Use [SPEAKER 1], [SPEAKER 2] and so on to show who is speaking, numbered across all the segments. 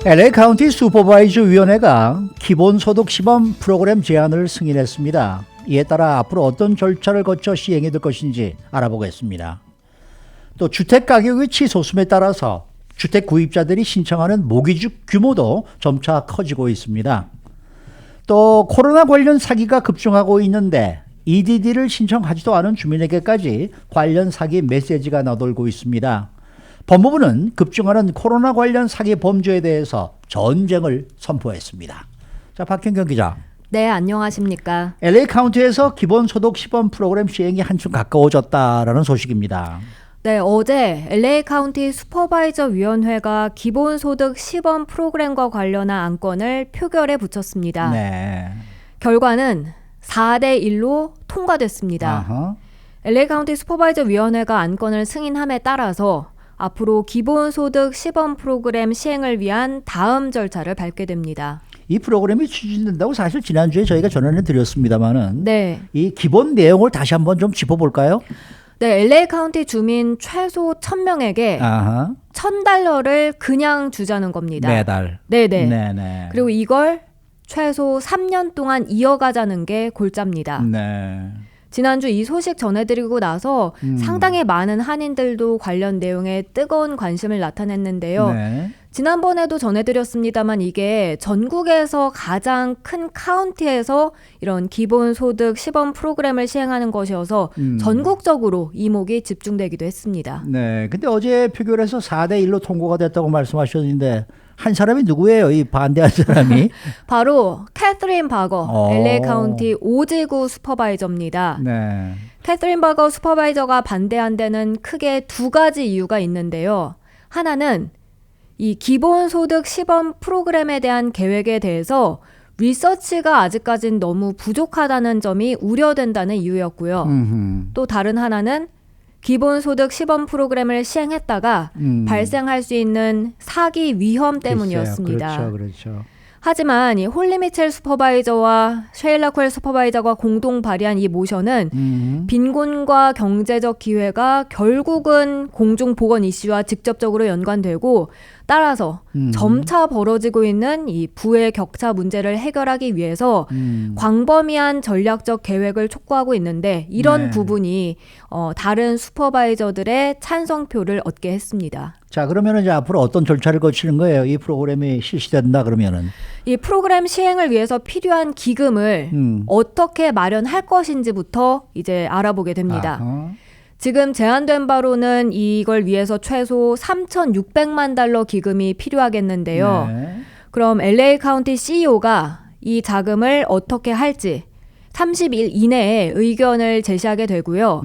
[SPEAKER 1] LA 카운티 슈퍼바이저 위원회가 기본소득 시범 프로그램 제안을 승인했습니다. 이에 따라 앞으로 어떤 절차를 거쳐 시행이 될 것인지 알아보겠습니다. 또 주택 가격의 치솟음에 따라서 주택 구입자들이 신청하는 모기지 규모도 점차 커지고 있습니다. 또 코로나 관련 사기가 급증하고 있는데 EDD를 신청하지도 않은 주민에게까지 관련 사기 메시지가 나돌고 있습니다. 법무부는 급증하는 코로나 관련 사기 범죄에 대해서 전쟁을 선포했습니다. 자, 박현경 기자.
[SPEAKER 2] 네, 안녕하십니까.
[SPEAKER 1] LA 카운티에서 기본소득 시범 프로그램 시행이 한층 가까워졌다라는 소식입니다.
[SPEAKER 2] 네, 어제 LA 카운티 슈퍼바이저 위원회가 기본소득 시범 프로그램과 관련한 안건을 표결에 붙였습니다.
[SPEAKER 1] 네.
[SPEAKER 2] 결과는 4대 1로 통과됐습니다.
[SPEAKER 1] 아하.
[SPEAKER 2] LA 카운티 슈퍼바이저 위원회가 안건을 승인함에 따라서 앞으로 기본소득 시범 프로그램 시행을 위한 다음 절차를 밟게 됩니다.
[SPEAKER 1] 이 프로그램이 추진된다고 사실 지난주에 저희가 전화를 드렸습니다만은
[SPEAKER 2] 네.
[SPEAKER 1] 이 기본 내용을 다시 한번 좀 짚어볼까요?
[SPEAKER 2] 네, LA 카운티 주민 최소 1,000명에게
[SPEAKER 1] 아하.
[SPEAKER 2] $1,000를 그냥 주자는 겁니다.
[SPEAKER 1] 매달.
[SPEAKER 2] 네네.
[SPEAKER 1] 네네.
[SPEAKER 2] 그리고 이걸 최소 3년 동안 이어가자는 게 골자입니다.
[SPEAKER 1] 네.
[SPEAKER 2] 지난주 이 소식 전해드리고 나서 상당히 많은 한인들도 관련 내용에 뜨거운 관심을 나타냈는데요.
[SPEAKER 1] 네.
[SPEAKER 2] 지난번에도 전해드렸습니다만 이게 전국에서 가장 큰 카운티에서 이런 기본소득 시범 프로그램을 시행하는 것이어서 전국적으로 이목이 집중되기도 했습니다.
[SPEAKER 1] 네. 근데 어제 표결에서 4대 1로 통과가 됐다고 말씀하셨는데 한 사람이 누구예요? 이 반대한 사람이?
[SPEAKER 2] 바로 캐서린 바거, LA 카운티 5지구 슈퍼바이저입니다.
[SPEAKER 1] 네.
[SPEAKER 2] 캐서린 바거 슈퍼바이저가 반대한 데는 크게 두 가지 이유가 있는데요. 하나는 이 기본소득 시범 프로그램에 대한 계획에 대해서 리서치가 아직까진 너무 부족하다는 점이 우려된다는 이유였고요. 또 다른 하나는 기본소득 시범 프로그램을 시행했다가 발생할 수 있는 사기 위험 때문이었습니다.
[SPEAKER 1] 글쎄요. 그렇죠.
[SPEAKER 2] 하지만 이 홀리 미첼 슈퍼바이저와 쉐일라 퀄 슈퍼바이저가 공동 발의한 이 모션은 빈곤과 경제적 기회가 결국은 공중보건 이슈와 직접적으로 연관되고 따라서 점차 벌어지고 있는 이 부의 격차 문제를 해결하기 위해서 광범위한 전략적 계획을 촉구하고 있는데 이런
[SPEAKER 1] 네.
[SPEAKER 2] 부분이 다른 슈퍼바이저들의 찬성표를 얻게 했습니다.
[SPEAKER 1] 자, 그러면은 이제 앞으로 어떤 절차를 거치는 거예요? 이 프로그램이 실시된다 그러면은.
[SPEAKER 2] 이 프로그램 시행을 위해서 필요한 기금을 어떻게 마련할 것인지부터 이제 알아보게 됩니다.
[SPEAKER 1] 아하.
[SPEAKER 2] 지금 제안된 바로는 이걸 위해서 최소 3,600만 달러 기금이 필요하겠는데요.
[SPEAKER 1] 네.
[SPEAKER 2] 그럼 LA 카운티 CEO가 이 자금을 어떻게 할지 30일 이내에 의견을 제시하게 되고요.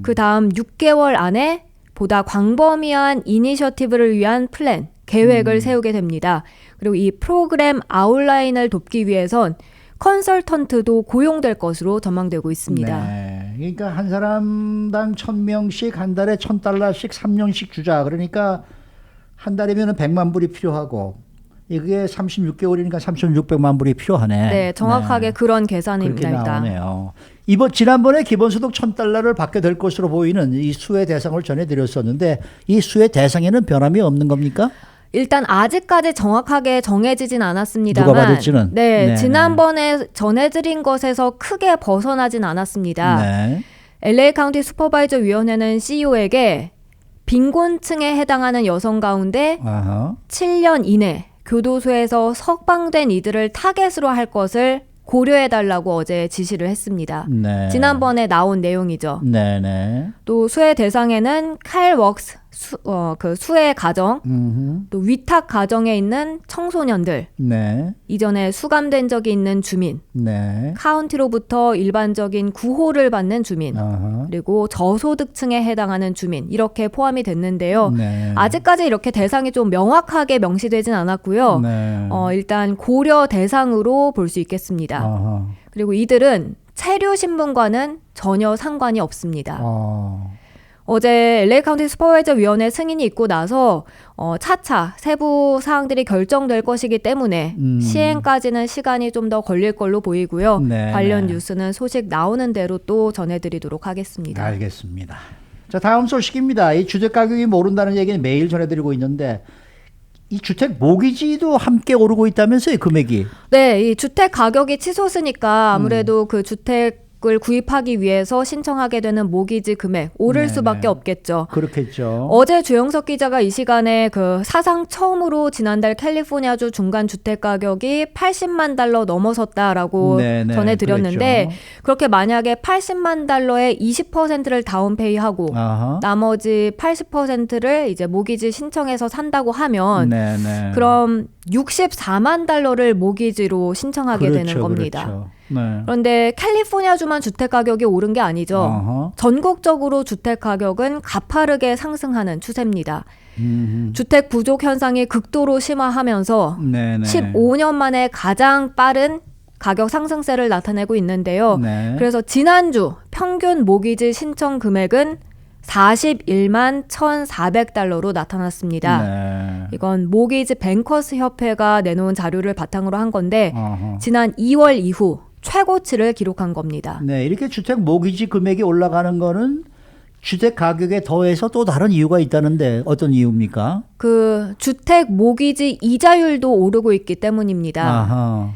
[SPEAKER 2] 그 다음 6개월 안에 보다 광범위한 이니셔티브를 위한 플랜, 계획을 세우게 됩니다. 그리고 이 프로그램 아웃라인을 돕기 위해선 컨설턴트도 고용될 것으로 전망되고 있습니다.
[SPEAKER 1] 네. 그러니까 한 사람당 1,000명씩 한 달에 $1,000씩 3년씩 주자. 그러니까 한 달이면 100만 불이 필요하고 이게 36개월이니까 3,600만 불이 필요하네.
[SPEAKER 2] 네, 정확하게
[SPEAKER 1] 네.
[SPEAKER 2] 그런
[SPEAKER 1] 그렇게
[SPEAKER 2] 계산입니다.
[SPEAKER 1] 나오네요. 지난번에 기본소득 $1,000를 받게 될 것으로 보이는 이 수혜 대상을 전해드렸었는데 이 수혜 대상에는 변함이 없는 겁니까?
[SPEAKER 2] 일단 아직까지 정확하게 정해지진 않았습니다만
[SPEAKER 1] 누가 받을지는?
[SPEAKER 2] 네,
[SPEAKER 1] 네네.
[SPEAKER 2] 지난번에 전해드린 것에서 크게 벗어나진 않았습니다.
[SPEAKER 1] 네.
[SPEAKER 2] LA 카운티 슈퍼바이저 위원회는 CEO에게 빈곤층에 해당하는 여성 가운데
[SPEAKER 1] 아하.
[SPEAKER 2] 7년 이내 교도소에서 석방된 이들을 타겟으로 할 것을 고려해달라고 어제 지시를 했습니다.
[SPEAKER 1] 네.
[SPEAKER 2] 지난번에 나온 내용이죠.
[SPEAKER 1] 네네.
[SPEAKER 2] 또 수혜 대상에는 칼웍스 그 수혜 가정, 또 위탁 가정에 있는 청소년들,
[SPEAKER 1] 네.
[SPEAKER 2] 이전에 수감된 적이 있는 주민,
[SPEAKER 1] 네.
[SPEAKER 2] 카운티로부터 일반적인 구호를 받는 주민,
[SPEAKER 1] 아하.
[SPEAKER 2] 그리고 저소득층에 해당하는 주민 이렇게 포함이 됐는데요.
[SPEAKER 1] 네.
[SPEAKER 2] 아직까지 이렇게 대상이 좀 명확하게 명시되진 않았고요.
[SPEAKER 1] 네.
[SPEAKER 2] 일단 고려 대상으로 볼 수 있겠습니다.
[SPEAKER 1] 아하.
[SPEAKER 2] 그리고 이들은 체류 신분과는 전혀 상관이 없습니다. 어제 LA 카운티 슈퍼바이저 위원회 승인이 있고 나서 차차 세부 사항들이 결정될 것이기 때문에 시행까지는 시간이 좀 더 걸릴 걸로 보이고요.
[SPEAKER 1] 네,
[SPEAKER 2] 관련
[SPEAKER 1] 네.
[SPEAKER 2] 뉴스는 소식 나오는 대로 또 전해드리도록 하겠습니다.
[SPEAKER 1] 알겠습니다. 자, 다음 소식입니다. 이 주택 가격이 모른다는 얘기는 매일 전해드리고 있는데 이 주택 모기지도 함께 오르고 있다면서요, 금액이?
[SPEAKER 2] 네, 이 주택 가격이 치솟으니까 아무래도 그 주택을 구입하기 위해서 신청하게 되는 모기지 금액 오를
[SPEAKER 1] 네네.
[SPEAKER 2] 수밖에 없겠죠.
[SPEAKER 1] 그렇겠죠.
[SPEAKER 2] 어제 주영석 기자가 이 시간에 그 사상 처음으로 지난달 캘리포니아주 중간 주택 가격이 80만 달러 넘어섰다라고
[SPEAKER 1] 네네,
[SPEAKER 2] 전해드렸는데
[SPEAKER 1] 그랬죠.
[SPEAKER 2] 그렇게 만약에 80만 달러의 20%를 다운페이하고
[SPEAKER 1] 아하.
[SPEAKER 2] 나머지 80%를 이제 모기지 신청해서 산다고 하면
[SPEAKER 1] 네네.
[SPEAKER 2] 그럼 64만 달러를 모기지로 신청하게 되는 겁니다.
[SPEAKER 1] 그렇죠. 네.
[SPEAKER 2] 그런데 캘리포니아주만 주택 가격이 오른 게 아니죠.
[SPEAKER 1] 아하.
[SPEAKER 2] 전국적으로 주택 가격은 가파르게 상승하는 추세입니다.
[SPEAKER 1] 음.
[SPEAKER 2] 주택 부족 현상이 극도로 심화하면서
[SPEAKER 1] 네네.
[SPEAKER 2] 15년 만에 가장 빠른 가격 상승세를 나타내고 있는데요.
[SPEAKER 1] 네.
[SPEAKER 2] 그래서 지난주 평균 모기지 신청 금액은 41만 1,400달러로 나타났습니다.
[SPEAKER 1] 네.
[SPEAKER 2] 이건 모기지 뱅커스 협회가 내놓은 자료를 바탕으로 한 건데
[SPEAKER 1] 아하.
[SPEAKER 2] 지난 2월 이후 최고치를 기록한 겁니다.
[SPEAKER 1] 네, 이렇게 주택 모기지 금액이 올라가는 거는 주택 가격에 더해서 또 다른 이유가 있다는데 어떤 이유입니까?
[SPEAKER 2] 그 주택 모기지 이자율도 오르고 있기 때문입니다.
[SPEAKER 1] 아하.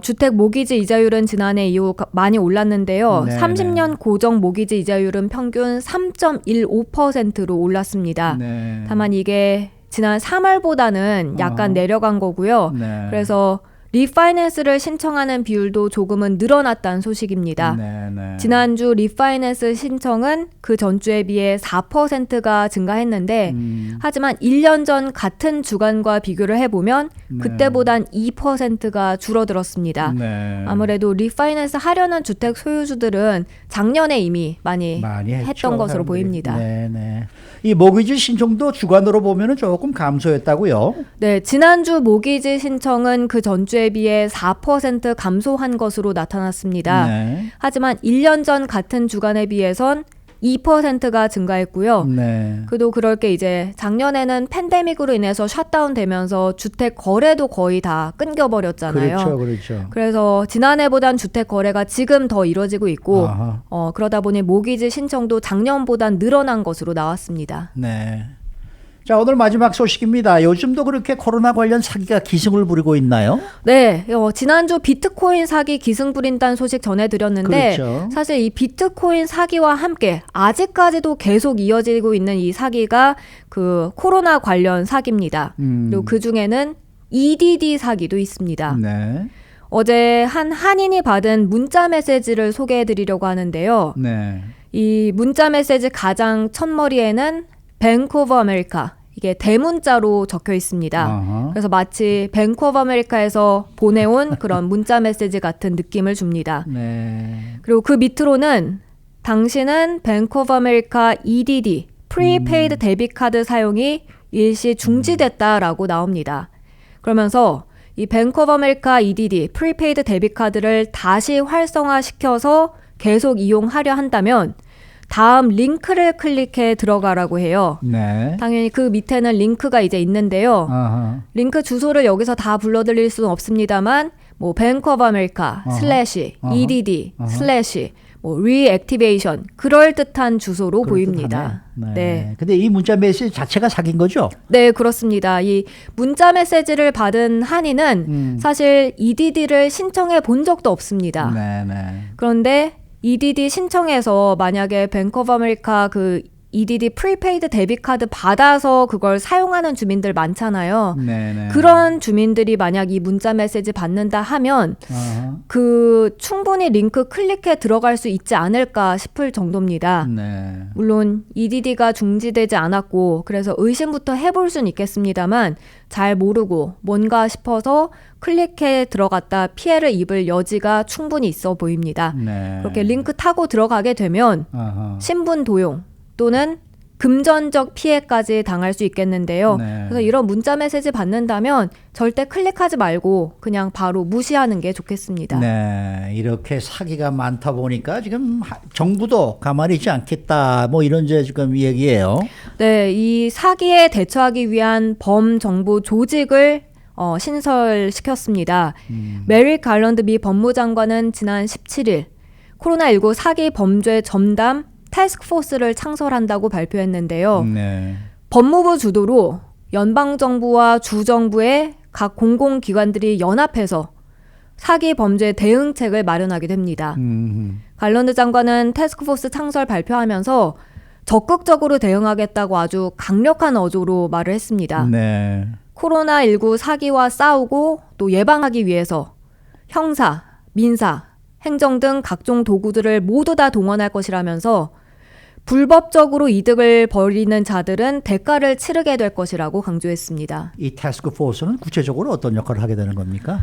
[SPEAKER 2] 주택 모기지 이자율은 지난해 이후 많이 올랐는데요.
[SPEAKER 1] 네네.
[SPEAKER 2] 30년 고정 모기지 이자율은 평균 3.15%로 올랐습니다.
[SPEAKER 1] 네.
[SPEAKER 2] 다만 이게 지난 3월보다는 약간 내려간 거고요.
[SPEAKER 1] 네.
[SPEAKER 2] 그래서 리파이낸스를 신청하는 비율도 조금은 늘어났다는 소식입니다.
[SPEAKER 1] 네네.
[SPEAKER 2] 지난주 리파이낸스 신청은 그 전주에 비해 4%가 증가했는데 하지만 1년 전 같은 주간과 비교를 해보면 그때보단 2%가 줄어들었습니다.
[SPEAKER 1] 네.
[SPEAKER 2] 아무래도 리파이낸스 하려는 주택 소유주들은 작년에 이미 많이
[SPEAKER 1] 했죠,
[SPEAKER 2] 했던 것으로
[SPEAKER 1] 사람들이.
[SPEAKER 2] 보입니다.
[SPEAKER 1] 네네. 이 모기지 신청도 주간으로 보면은 조금 감소했다고요?
[SPEAKER 2] 네, 지난주 모기지 신청은 그 전주에 비해 4% 감소한 것으로 나타났습니다.
[SPEAKER 1] 네.
[SPEAKER 2] 하지만 1년 전 같은 주간에 비해선 2%가 증가했고요.
[SPEAKER 1] 네.
[SPEAKER 2] 그도 그럴 게 이제 작년에는 팬데믹으로 인해서 샷다운 되면서 주택 거래도 거의 다 끊겨버렸잖아요.
[SPEAKER 1] 그렇죠, 그렇죠.
[SPEAKER 2] 그래서 지난해보단 주택 거래가 지금 더 이뤄지고 있고
[SPEAKER 1] 아하.
[SPEAKER 2] 그러다 보니 모기지 신청도 작년보단 늘어난 것으로 나왔습니다.
[SPEAKER 1] 네. 자, 오늘 마지막 소식입니다. 요즘도 그렇게 코로나 관련 사기가 기승을 부리고 있나요?
[SPEAKER 2] 네, 지난주 비트코인 사기 기승 부린다는 소식 전해드렸는데
[SPEAKER 1] 그렇죠.
[SPEAKER 2] 사실 이 비트코인 사기와 함께 아직까지도 계속 이어지고 있는 이 사기가 그 코로나 관련 사기입니다. 그리고 그 중에는 EDD 사기도 있습니다.
[SPEAKER 1] 네.
[SPEAKER 2] 어제 한 한인이 받은 문자 메시지를 소개해드리려고 하는데요.
[SPEAKER 1] 네.
[SPEAKER 2] 이 문자 메시지 가장 첫머리에는 뱅크 오브 아메리카, 이게 대문자로 적혀 있습니다.
[SPEAKER 1] 아하.
[SPEAKER 2] 그래서 마치 뱅크 오브 아메리카에서 보내온 그런 문자 메시지 같은 느낌을 줍니다.
[SPEAKER 1] 네.
[SPEAKER 2] 그리고 그 밑으로는 당신은 뱅크 오브 아메리카 EDD, 프리페이드 데빗 카드 사용이 일시 중지됐다라고 나옵니다. 그러면서 이 뱅크 오브 아메리카 EDD, 프리페이드 데빗 카드를 다시 활성화시켜서 계속 이용하려 한다면 다음 링크를 클릭해 들어가라고 해요.
[SPEAKER 1] 네.
[SPEAKER 2] 당연히 그 밑에는 링크가 이제 있는데요.
[SPEAKER 1] 아하.
[SPEAKER 2] 링크 주소를 여기서 다 불러드릴 수는 없습니다만 뭐 뱅크 오브 아메리카 슬래시 EDD 슬래시 뭐 리액티베이션 그럴듯한 주소로 보입니다.
[SPEAKER 1] 네. 근데 이 문자 메시지 자체가 사기인 거죠?
[SPEAKER 2] 네, 그렇습니다. 이 문자 메시지를 받은 한이는 사실 EDD를 신청해 본 적도 없습니다.
[SPEAKER 1] 네.
[SPEAKER 2] 그런데 EDD 신청해서 만약에 뱅크 오브 아메리카 그 EDD 프리페이드 데빗 카드 받아서 그걸 사용하는 주민들 많잖아요.
[SPEAKER 1] 네.
[SPEAKER 2] 그런 주민들이 만약 이 문자 메시지 받는다 하면
[SPEAKER 1] 아하.
[SPEAKER 2] 그 충분히 링크 클릭해 들어갈 수 있지 않을까 싶을 정도입니다.
[SPEAKER 1] 네.
[SPEAKER 2] 물론 EDD가 중지되지 않았고 그래서 의심부터 해볼 수는 있겠습니다만 잘 모르고 뭔가 싶어서 클릭해 들어갔다 피해를 입을 여지가 충분히 있어 보입니다.
[SPEAKER 1] 네.
[SPEAKER 2] 그렇게 링크 타고 들어가게 되면
[SPEAKER 1] 아하.
[SPEAKER 2] 신분 도용 또는 금전적 피해까지 당할 수 있겠는데요.
[SPEAKER 1] 네.
[SPEAKER 2] 그래서 이런 문자 메시지 받는다면 절대 클릭하지 말고 그냥 바로 무시하는 게 좋겠습니다.
[SPEAKER 1] 네, 이렇게 사기가 많다 보니까 지금 정부도 가만히 있지 않겠다. 뭐 이런 제 지금 얘기예요.
[SPEAKER 2] 네, 이 사기에 대처하기 위한 범정부 조직을 신설시켰습니다. 메릭 갈런드 미 법무장관은 지난 17일 코로나19 사기 범죄 점담 태스크포스를 창설한다고 발표했는데요.
[SPEAKER 1] 네.
[SPEAKER 2] 법무부 주도로 연방정부와 주정부의 각 공공기관들이 연합해서 사기 범죄 대응책을 마련하게 됩니다. 갈런드 장관은 태스크포스 창설 발표하면서 적극적으로 대응하겠다고 아주 강력한 어조로 말을 했습니다.
[SPEAKER 1] 네.
[SPEAKER 2] 코로나19 사기와 싸우고 또 예방하기 위해서 형사, 민사, 행정 등 각종 도구들을 모두 다 동원할 것이라면서 불법적으로 이득을 벌이는 자들은 대가를 치르게 될 것이라고 강조했습니다.
[SPEAKER 1] 이 태스크포스는 구체적으로 어떤 역할을 하게 되는 겁니까?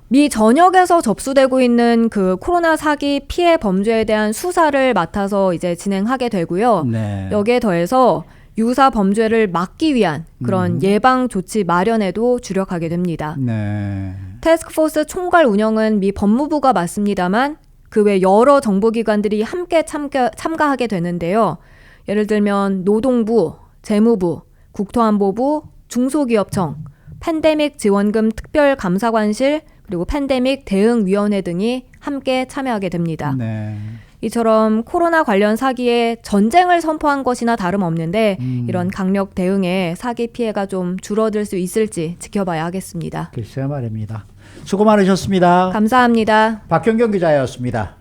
[SPEAKER 2] 미 전역에서 접수되고 있는 그 코로나 사기 피해 범죄에 대한 수사를 맡아서 이제 진행하게 되고요.
[SPEAKER 1] 네.
[SPEAKER 2] 여기에 더해서 유사 범죄를 막기 위한 그런 예방 조치 마련에도 주력하게 됩니다.
[SPEAKER 1] 네.
[SPEAKER 2] 태스크포스 총괄 운영은 미 법무부가 맡습니다만 그 외 여러 정보기관들이 함께 참가하게 되는데요. 예를 들면 노동부, 재무부, 국토안보부, 중소기업청, 팬데믹 지원금 특별감사관실, 그리고 팬데믹 대응위원회 등이 함께 참여하게 됩니다.
[SPEAKER 1] 네.
[SPEAKER 2] 이처럼 코로나 관련 사기에 전쟁을 선포한 것이나 다름없는데 이런 강력 대응에 사기 피해가 좀 줄어들 수 있을지 지켜봐야 하겠습니다.
[SPEAKER 1] 글쎄 말입니다. 수고 많으셨습니다.
[SPEAKER 2] 감사합니다.
[SPEAKER 1] 박경경 기자였습니다.